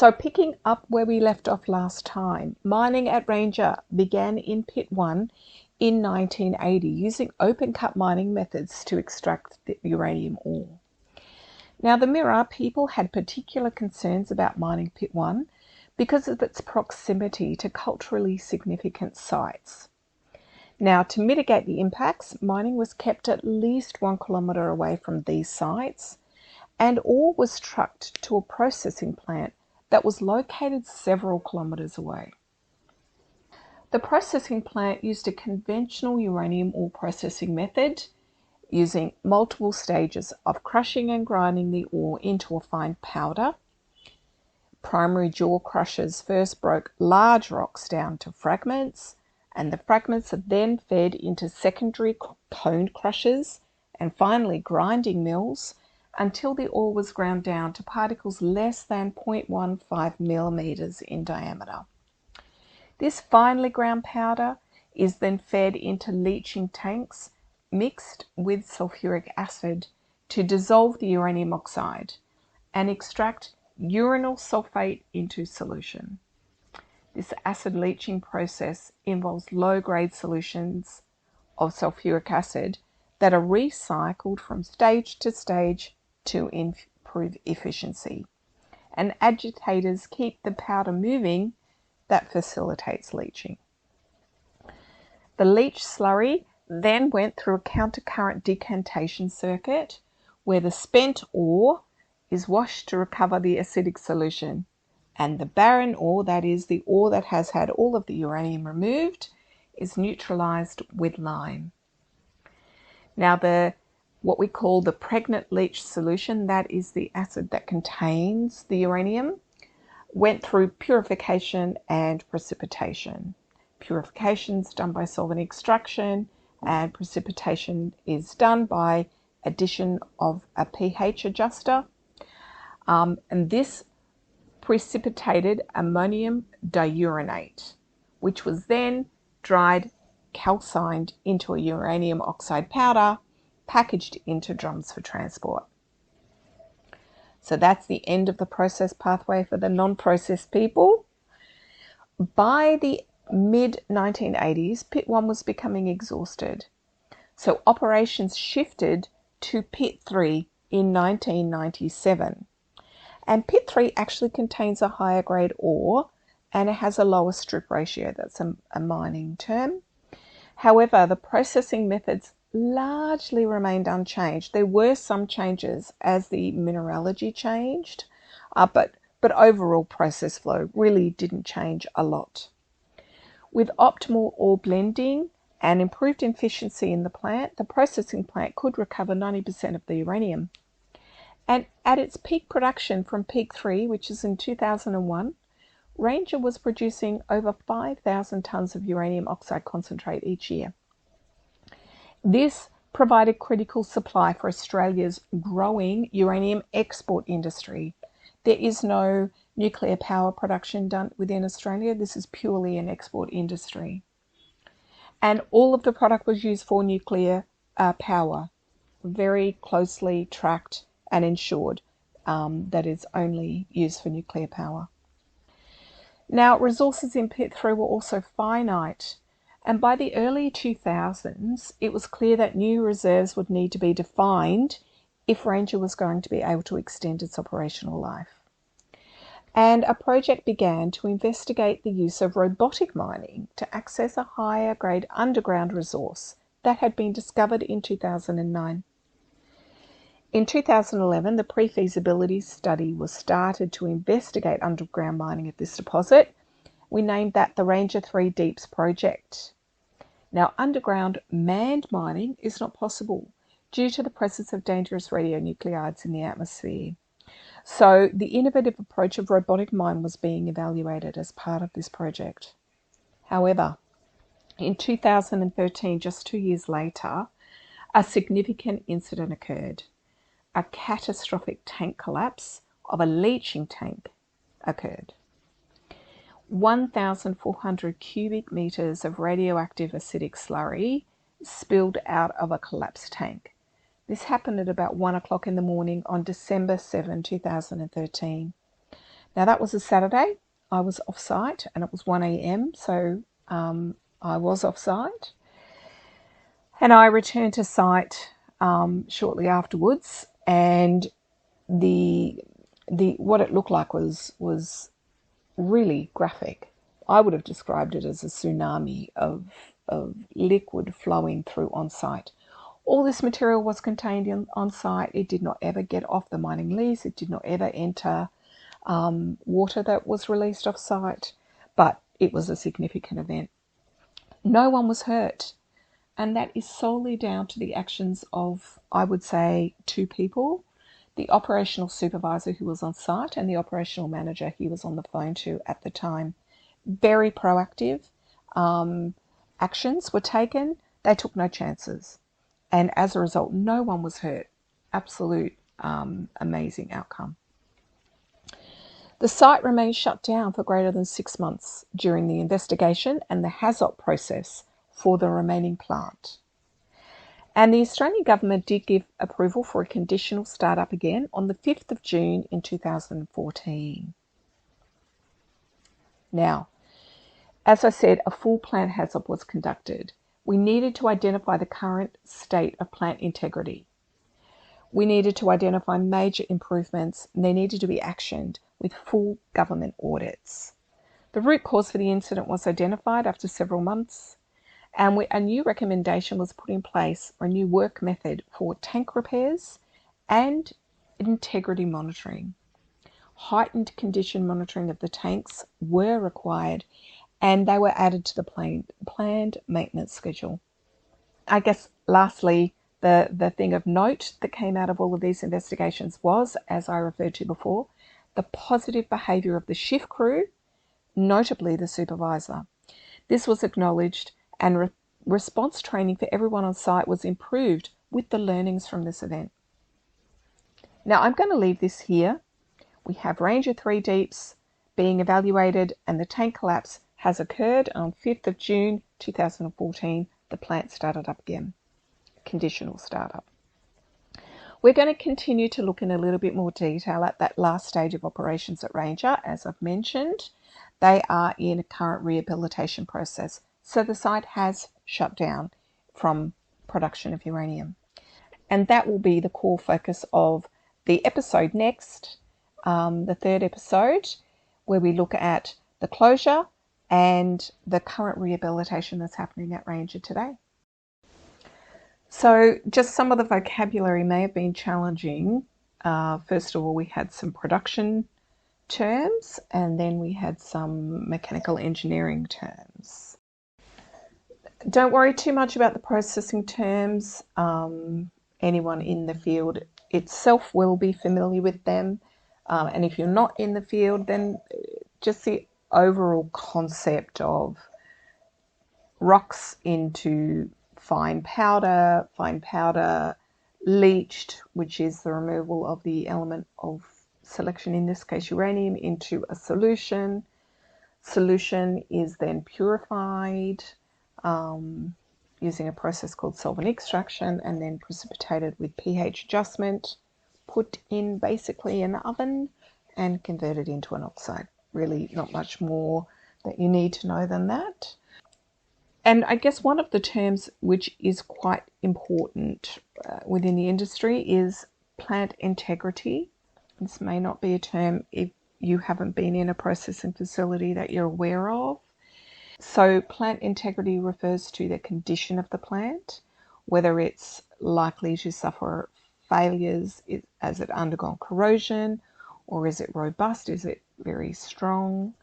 So picking up where we left off last time, mining at Ranger began in Pit 1 in 1980 using open cut mining methods to extract the uranium ore. Now the Mirror people had particular concerns about mining Pit 1 because of its proximity to culturally significant sites. Now, to mitigate the impacts, mining was kept at least 1 kilometre away from these sites, and ore was trucked to a processing plant that was located several kilometres away. The processing plant used a conventional uranium ore processing method using multiple stages of crushing and grinding the ore into a fine powder. Primary jaw crushers first broke large rocks down to fragments, and the fragments are then fed into secondary cone crushers and finally grinding mills until the ore was ground down to particles less than 0.15 millimeters in diameter. This finely ground powder is then fed into leaching tanks mixed with sulfuric acid to dissolve the uranium oxide and extract uranyl sulfate into solution. This acid leaching process involves low-grade solutions of sulfuric acid that are recycled from stage to stage to improve efficiency. And agitators keep the powder moving that facilitates leaching. The leach slurry then went through a countercurrent decantation circuit where the spent ore is washed to recover the acidic solution, and the barren ore, that is the ore that has had all of the uranium removed, is neutralized with lime. Now what we call the pregnant leach solution, that is the acid that contains the uranium, went through purification and precipitation. Purification is done by solvent extraction, and precipitation is done by addition of a pH adjuster. And this precipitated ammonium diuranate, which was then dried, calcined into a uranium oxide powder, packaged into drums for transport. So that's the end of the process pathway for the non-processed people. By the mid-1980s, Pit 1 was becoming exhausted. So operations shifted to Pit 3 in 1997. And Pit 3 actually contains a higher grade ore and it has a lower strip ratio. That's a mining term. However, the processing methods largely remained unchanged. There were some changes as the mineralogy changed, but overall process flow really didn't change a lot. With optimal ore blending and improved efficiency in the plant, the processing plant could recover 90% of the uranium. And at its peak production from Peak 3, which is in 2001, Ranger was producing over 5,000 tonnes of uranium oxide concentrate each year. This provided critical supply for Australia's growing uranium export industry. There is no nuclear power production done within Australia. This is purely an export industry. And all of the product was used for nuclear power, very closely tracked and ensured that is only used for nuclear power. Now, resources in Pit 3 were also finite, and by the early 2000s, it was clear that new reserves would need to be defined if Ranger was going to be able to extend its operational life. And a project began to investigate the use of robotic mining to access a higher grade underground resource that had been discovered in 2009. In 2011, the pre-feasibility study was started to investigate underground mining at this deposit. We named that the Ranger 3 Deeps project. Now, underground manned mining is not possible due to the presence of dangerous radionuclides in the atmosphere. So the innovative approach of robotic mine was being evaluated as part of this project. However, in 2013, just 2 years later, a significant incident occurred. A catastrophic tank collapse of a leaching tank occurred. 1,400 cubic meters of radioactive acidic slurry spilled out of a collapsed tank. This happened at about 1 o'clock in the morning on December 7, 2013. Now that was a Saturday. I was off site and it was 1 a.m. So I was off site, and I returned to site shortly afterwards, and the what it looked like was really graphic. I would have described it as a tsunami of liquid flowing through on site. All this material was contained on site. It did not ever get off the mining lease. It did not ever enter water that was released off site, but it was a significant event. No one was hurt, and that is solely down to the actions of, I would say, two people: the operational supervisor who was on site and the operational manager he was on the phone to at the time. Very proactive. Actions were taken. They took no chances. And as a result, no one was hurt. Absolute amazing outcome. The site remained shut down for greater than 6 months during the investigation and the HAZOP process for the remaining plant. And the Australian government did give approval for a conditional start-up again on the 5th of June in 2014. Now, as I said, a full plant HAZOP was conducted. We needed to identify the current state of plant integrity. We needed to identify major improvements, and they needed to be actioned with full government audits. The root cause for the incident was identified after several months, and a new recommendation was put in place, or a new work method for tank repairs and integrity monitoring. Heightened condition monitoring of the tanks were required, and they were added to the planned maintenance schedule. I guess lastly, the thing of note that came out of all of these investigations was, as I referred to before, the positive behaviour of the shift crew, notably the supervisor. This was acknowledged, and response training for everyone on site was improved with the learnings from this event. Now I'm going to leave this here. We have Ranger 3 Deeps being evaluated, and the tank collapse has occurred on 5th of June 2014. The plant started up again. Conditional startup. We're going to continue to look in a little bit more detail at that last stage of operations at Ranger. As I've mentioned, they are in a current rehabilitation process. So the site has shut down from production of uranium. And that will be the core focus of the episode next, the third episode, where we look at the closure and the current rehabilitation that's happening at Ranger today. So just some of the vocabulary may have been challenging. First of all, we had some production terms, and then we had some mechanical engineering terms. Don't worry too much about the processing terms. Anyone in the field itself will be familiar with them. And if you're not in the field, then just the overall concept of rocks into fine powder, leached, which is the removal of the element of selection, in this case uranium, into a solution. Solution is then purified using a process called solvent extraction, and then precipitated with pH adjustment, put in basically an oven and converted into an oxide. Really not much more that you need to know than that. And I guess one of the terms which is quite important within the industry is plant integrity. This may not be a term if you haven't been in a processing facility that you're aware of. So plant integrity refers to the condition of the plant, whether it's likely to suffer failures, has it undergone corrosion, or is it robust, is it very strong?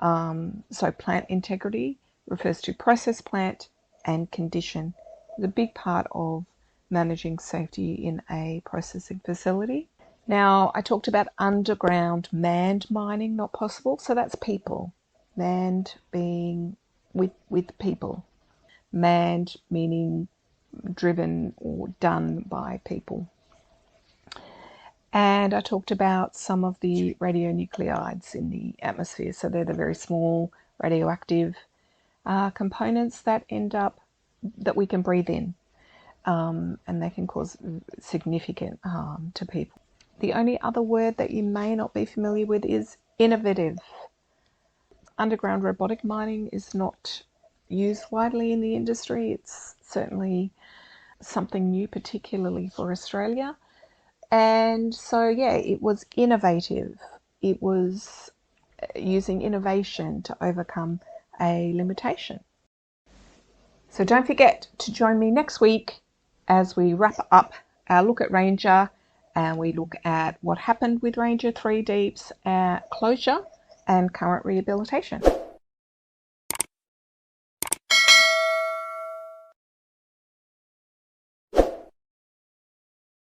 So plant integrity refers to process, plant and condition. It's a big part of managing safety in a processing facility. Now, I talked about underground manned mining not possible, so that's people. Manned being with people. Manned meaning driven or done by people. And I talked about some of the radionuclides in the atmosphere. So they're the very small radioactive components that we can breathe in, and they can cause significant harm to people. The only other word that you may not be familiar with is innovative. Underground robotic mining is not used widely in the industry. It's certainly something new, particularly for Australia. And so, yeah, it was innovative. It was using innovation to overcome a limitation. So don't forget to join me next week as we wrap up our look at Ranger, and we look at what happened with Ranger 3 Deep's closure and current rehabilitation.